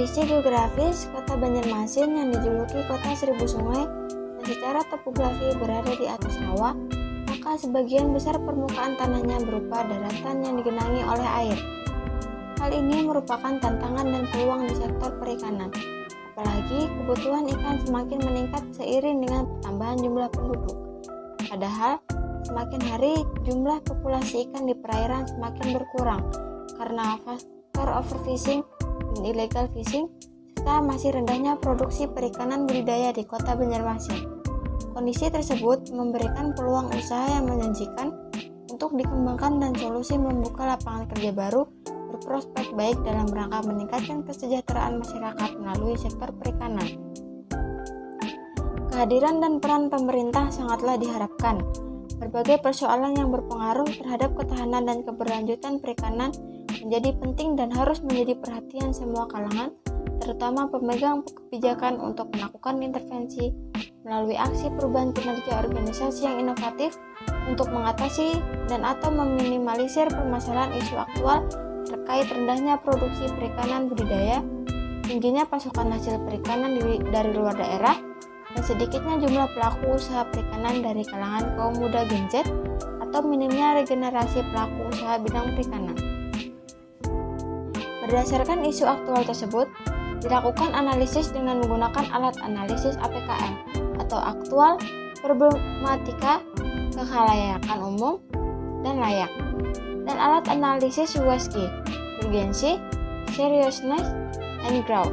kondisi geografis kota Banjarmasin yang dijuluki kota seribu sungai dan secara topografi berada di atas rawa, maka sebagian besar permukaan tanahnya berupa daratan yang digenangi oleh air. Hal ini merupakan tantangan dan peluang di sektor perikanan, apalagi kebutuhan ikan semakin meningkat seiring dengan pertambahan jumlah penduduk. Padahal, semakin hari jumlah populasi ikan di perairan semakin berkurang karena faktor overfishing dan illegal fishing, serta masih rendahnya produksi perikanan budidaya di kota Banjarmasin. Kondisi tersebut memberikan peluang usaha yang menjanjikan untuk dikembangkan dan solusi membuka lapangan kerja baru berprospek baik dalam rangka meningkatkan kesejahteraan masyarakat melalui sektor perikanan. Kehadiran dan peran pemerintah sangatlah diharapkan. Berbagai persoalan yang berpengaruh terhadap ketahanan dan keberlanjutan perikanan menjadi penting dan harus menjadi perhatian semua kalangan, terutama pemegang kebijakan untuk melakukan intervensi melalui aksi perubahan kinerja organisasi yang inovatif untuk mengatasi dan atau meminimalisir permasalahan isu aktual terkait rendahnya produksi perikanan budidaya, tingginya pasokan hasil perikanan dari luar daerah, dan sedikitnya jumlah pelaku usaha perikanan dari kalangan kaum muda Gen Z atau minimnya regenerasi pelaku usaha bidang perikanan. Berdasarkan isu aktual tersebut, dilakukan analisis dengan menggunakan alat analisis APKM atau aktual, problematika, kekhalayakan umum, dan layak, dan alat analisis USG, urgency, seriousness, and growth.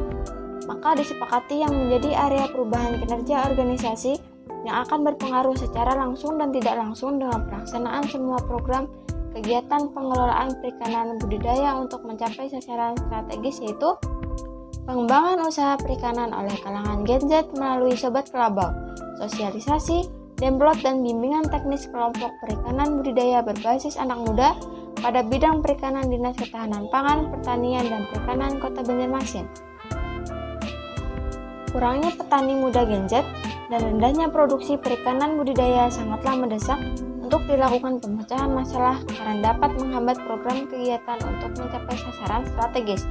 Maka disepakati yang menjadi area perubahan kinerja organisasi yang akan berpengaruh secara langsung dan tidak langsung dengan pelaksanaan semua program kegiatan pengelolaan perikanan budidaya untuk mencapai sasaran strategis, yaitu pengembangan usaha perikanan oleh kalangan Gen Z melalui Sobat Kelabau, sosialisasi, demplot dan bimbingan teknis kelompok perikanan budidaya berbasis anak muda pada bidang perikanan Dinas Ketahanan Pangan, Pertanian, dan Perikanan Kota Banjarmasin. Kurangnya petani muda Gen Z dan rendahnya produksi perikanan budidaya sangatlah mendesak untuk dilakukan pemecahan masalah karena dapat menghambat program kegiatan untuk mencapai sasaran strategis,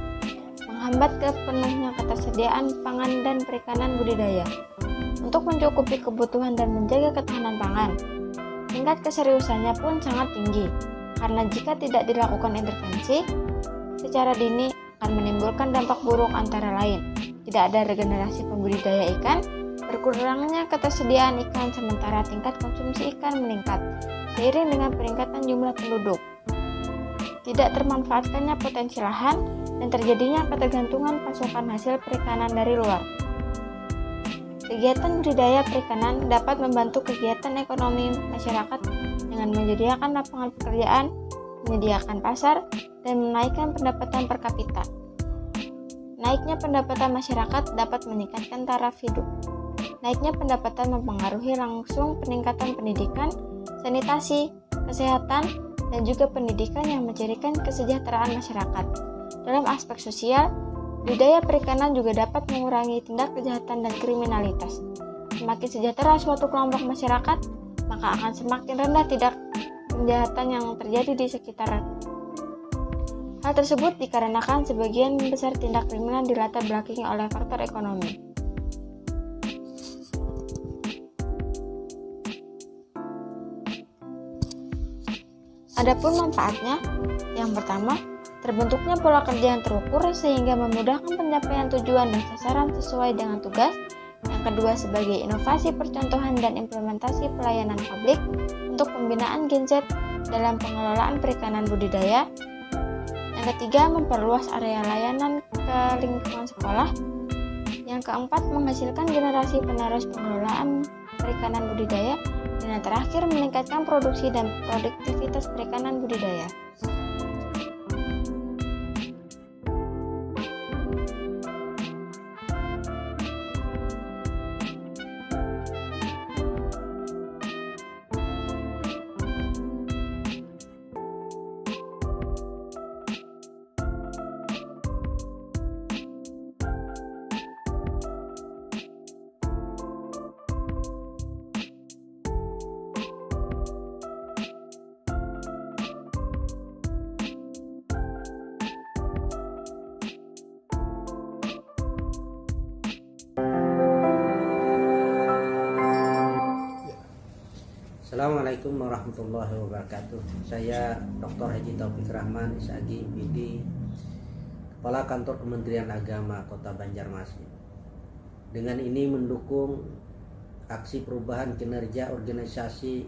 menghambat kepenuhnya ketersediaan pangan dan perikanan budidaya. Untuk mencukupi kebutuhan dan menjaga ketahanan pangan, tingkat keseriusannya pun sangat tinggi, karena jika tidak dilakukan intervensi secara dini akan menimbulkan dampak buruk antara lain, tidak ada regenerasi pembudidaya ikan, berkurangnya ketersediaan ikan sementara tingkat konsumsi ikan meningkat seiring dengan peningkatan jumlah penduduk, tidak termanfaatkannya potensi lahan, dan terjadinya ketergantungan pasokan hasil perikanan dari luar. Kegiatan budidaya perikanan dapat membantu kegiatan ekonomi masyarakat dengan menyediakan lapangan pekerjaan, menyediakan pasar, dan menaikkan pendapatan per kapita. Naiknya pendapatan masyarakat dapat meningkatkan taraf hidup. Naiknya pendapatan mempengaruhi langsung peningkatan pendidikan, sanitasi, kesehatan, dan juga pendidikan yang mencirikan kesejahteraan masyarakat. Dalam aspek sosial, budidaya perikanan juga dapat mengurangi tindak kejahatan dan kriminalitas. Semakin sejahtera suatu kelompok masyarakat, maka akan semakin rendah tindak kejahatan yang terjadi di sekitar. Hal tersebut dikarenakan sebagian besar tindak kriminal dilatar belakangi oleh faktor ekonomi. Adapun manfaatnya, yang pertama, terbentuknya pola kerja yang terukur sehingga memudahkan pencapaian tujuan dan sasaran sesuai dengan tugas. Yang kedua, sebagai inovasi percontohan dan implementasi pelayanan publik untuk pembinaan Gen Z dalam pengelolaan perikanan budidaya. Yang ketiga, memperluas area layanan ke lingkungan sekolah. Yang keempat, menghasilkan generasi penerus pengelolaan perikanan budidaya. Dan yang terakhir, meningkatkan produksi dan produktivitas perikanan budidaya. Assalamualaikum warahmatullahi wabarakatuh. Saya Dr. Haji Taufik Rahman SAG PD, Kepala Kantor Kementerian Agama Kota Banjarmasin. Dengan ini mendukung aksi perubahan kinerja organisasi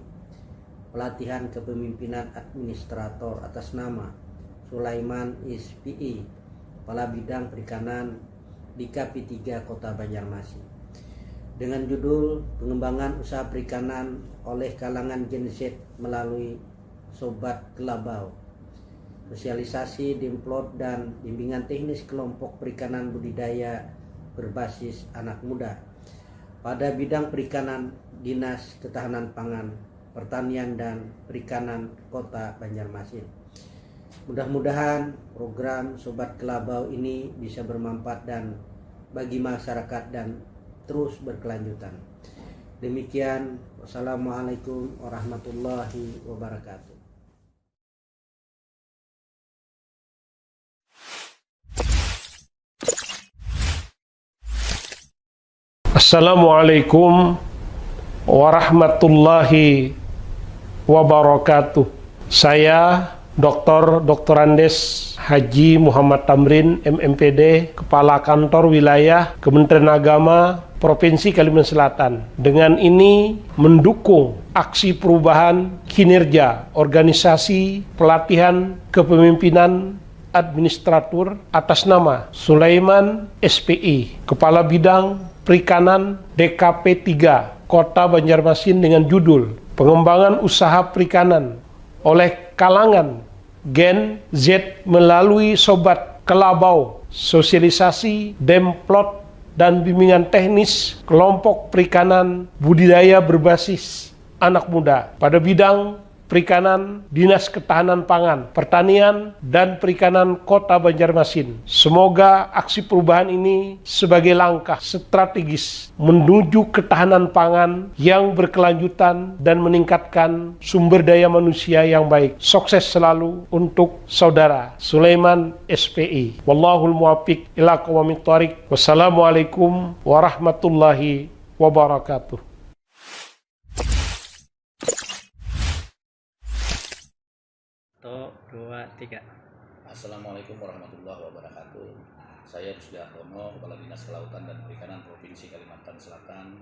pelatihan kepemimpinan administrator atas nama Sulaiman SPI, Kepala Bidang Perikanan di KP3 Kota Banjarmasin. Dengan judul pengembangan usaha perikanan oleh kalangan Gen Z melalui Sobat Kelabau, sosialisasi, demplot, dan bimbingan teknis kelompok perikanan budidaya berbasis anak muda pada bidang perikanan Dinas Ketahanan Pangan, Pertanian dan Perikanan Kota Banjarmasin. Mudah-mudahan program Sobat Kelabau ini bisa bermanfaat dan bagi masyarakat dan terus berkelanjutan. Demikian, wassalamualaikum warahmatullahi wabarakatuh. Assalamualaikum warahmatullahi wabarakatuh. Saya Dr. Andes Haji Muhammad Tamrin, MMPD, Kepala Kantor Wilayah Kementerian Agama Provinsi Kalimantan Selatan. Dengan ini mendukung aksi perubahan kinerja organisasi pelatihan kepemimpinan administratur atas nama Sulaiman SPI, Kepala Bidang Perikanan DKP 3 Kota Banjarmasin dengan judul Pengembangan Usaha Perikanan oleh kalangan Gen Z melalui Sobat Kelabau, sosialisasi, demplot, dan bimbingan teknis kelompok perikanan budidaya berbasis anak muda pada bidang perikanan Dinas Ketahanan Pangan, Pertanian, dan Perikanan Kota Banjarmasin. Semoga aksi perubahan ini sebagai langkah strategis menuju ketahanan pangan yang berkelanjutan dan meningkatkan sumber daya manusia yang baik. Sukses selalu untuk Saudara Sulaiman SPI. Wallahul muwaffiq ila aqwamit thoriq. Wassalamualaikum warahmatullahi wabarakatuh. 2, 3. Assalamualaikum warahmatullahi wabarakatuh. Saya Rusdi Hartono, Kepala Dinas Kelautan dan Perikanan Provinsi Kalimantan Selatan,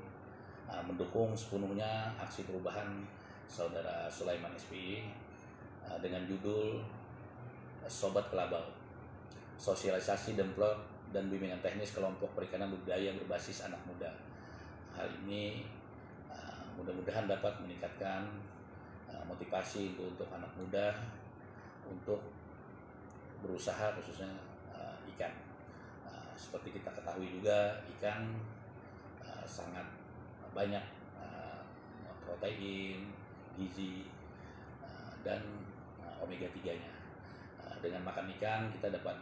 mendukung sepenuhnya aksi perubahan Saudara Sulaiman SPI dengan judul Sobat Kelabau, sosialisasi, demplot, dan bimbingan teknis kelompok perikanan budidaya berbasis anak muda. Hal ini mudah-mudahan dapat meningkatkan motivasi untuk anak muda untuk berusaha khususnya ikan. Seperti kita ketahui juga ikan sangat banyak protein, gizi, dan omega 3-nya. Dengan makan ikan kita dapat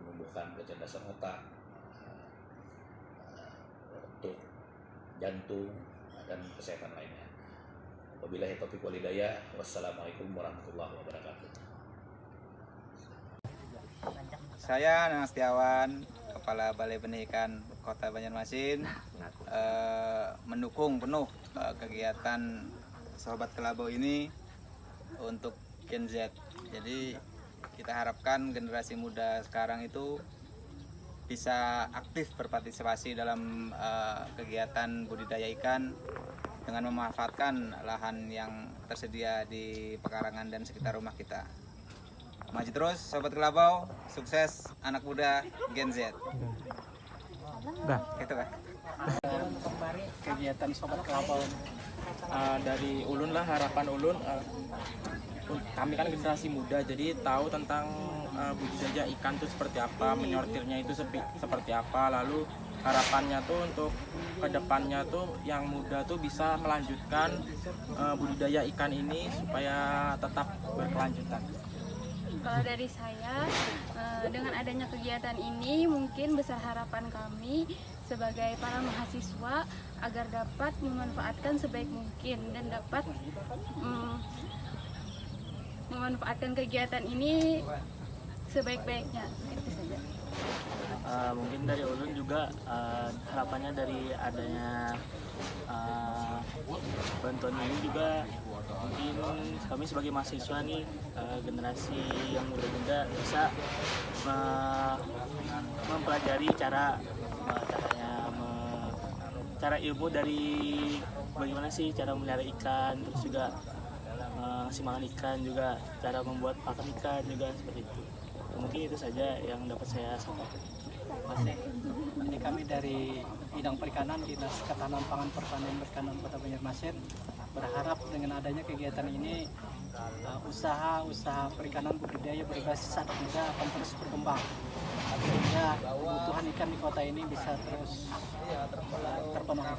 menumbuhkan kecerdasan otak, untuk jantung, dan kesehatan lainnya. Wabillahi taufiq wal hidayah. Wassalamualaikum warahmatullahi wabarakatuh. Saya Nanang Setiawan, Kepala Balai Benih Ikan Kota Banjarmasin, mendukung penuh kegiatan Sobat Kelabau ini untuk Gen Z. Jadi kita harapkan generasi muda sekarang itu bisa aktif berpartisipasi dalam kegiatan budidaya ikan dengan memanfaatkan lahan yang tersedia di pekarangan dan sekitar rumah kita. Maju terus Sobat Kelabau, sukses anak muda Gen Z. Gitu kan. Kegiatan Sobat Kelabau dari Ulun lah, harapan Ulun, kami kan generasi muda jadi tahu tentang budidaya ikan itu seperti apa, menyortirnya itu seperti apa, lalu harapannya tuh untuk kedepannya tuh yang muda tuh bisa melanjutkan budidaya ikan ini supaya tetap berkelanjutan. Kalau dari saya, dengan adanya kegiatan ini mungkin besar harapan kami sebagai para mahasiswa agar dapat memanfaatkan sebaik mungkin dan dapat memanfaatkan kegiatan ini sebaik-baiknya. Itu saja. Mungkin dari ulun juga harapannya dari adanya bantuan ini juga mungkin kami sebagai mahasiswa nih, generasi yang muda-muda bisa mempelajari cara ilmu dari bagaimana sih cara melihara ikan, terus juga ngasih makan ikan, juga cara membuat pakan ikan juga seperti itu. Mungkin itu saja yang dapat saya sampaikan. Ini kami dari bidang perikanan Dinas Ketahanan Pangan Pertanian Perikanan Kota Banjarmasin berharap dengan adanya kegiatan ini usaha perikanan budidaya berbasis anak muda akan terus berkembang sehingga kebutuhan ikan di kota ini bisa terus terpenuhi.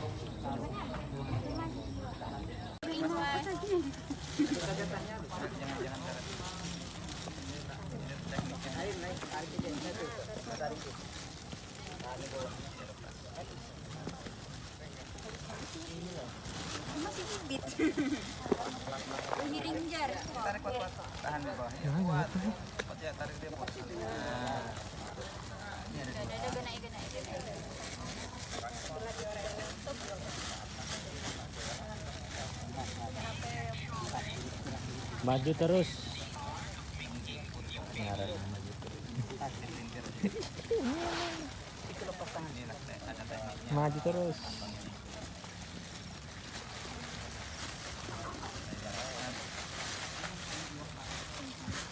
Tahan di bawah. Kuat. Ya, tarik dia kuat. Maju terus. Maju terus.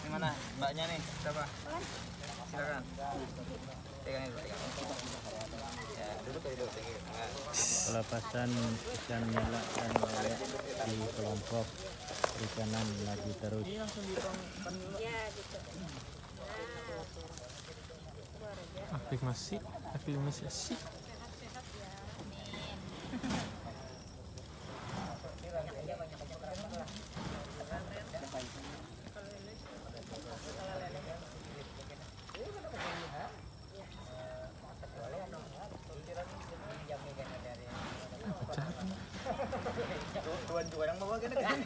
Gimana mbaknya nih? Siapa? Silakan. Pegang itu, pegang. Ya, duduk aja dulu. Pelepasan ikan nila dan lele di kelompok perikanan lagi terus. Aklimatisasi. Tuan yang bawa gini kan.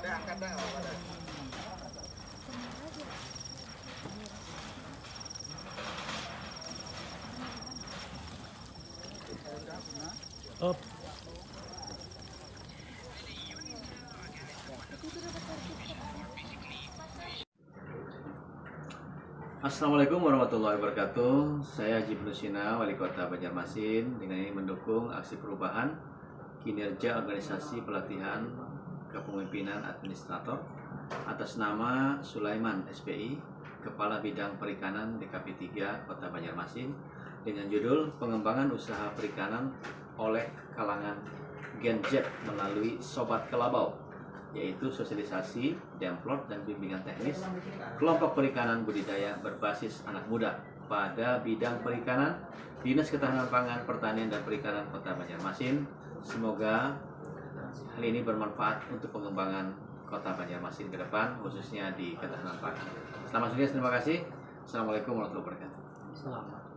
Angkat dah. Up. Assalamualaikum warahmatullahi wabarakatuh. Saya Haji Nusina, Wali Kota Banjarmasin, dengan ini mendukung aksi perubahan kinerja organisasi pelatihan kepemimpinan administrator atas nama Sulaiman SPI, Kepala Bidang Perikanan DKP 3 Kota Banjarmasin, dengan judul Pengembangan Usaha Perikanan oleh kalangan Gen Z melalui Sobat Kelabau, yaitu sosialisasi, demplot, dan bimbingan teknis kelompok perikanan budidaya berbasis anak muda pada bidang perikanan Dinas Ketahanan Pangan Pertanian dan Perikanan Kota Banjarmasin. Semoga hal ini bermanfaat untuk pengembangan Kota Banjarmasin ke depan, khususnya di ketahanan pangan. Selamat sukses, terima kasih. Assalamualaikum warahmatullahi wabarakatuh.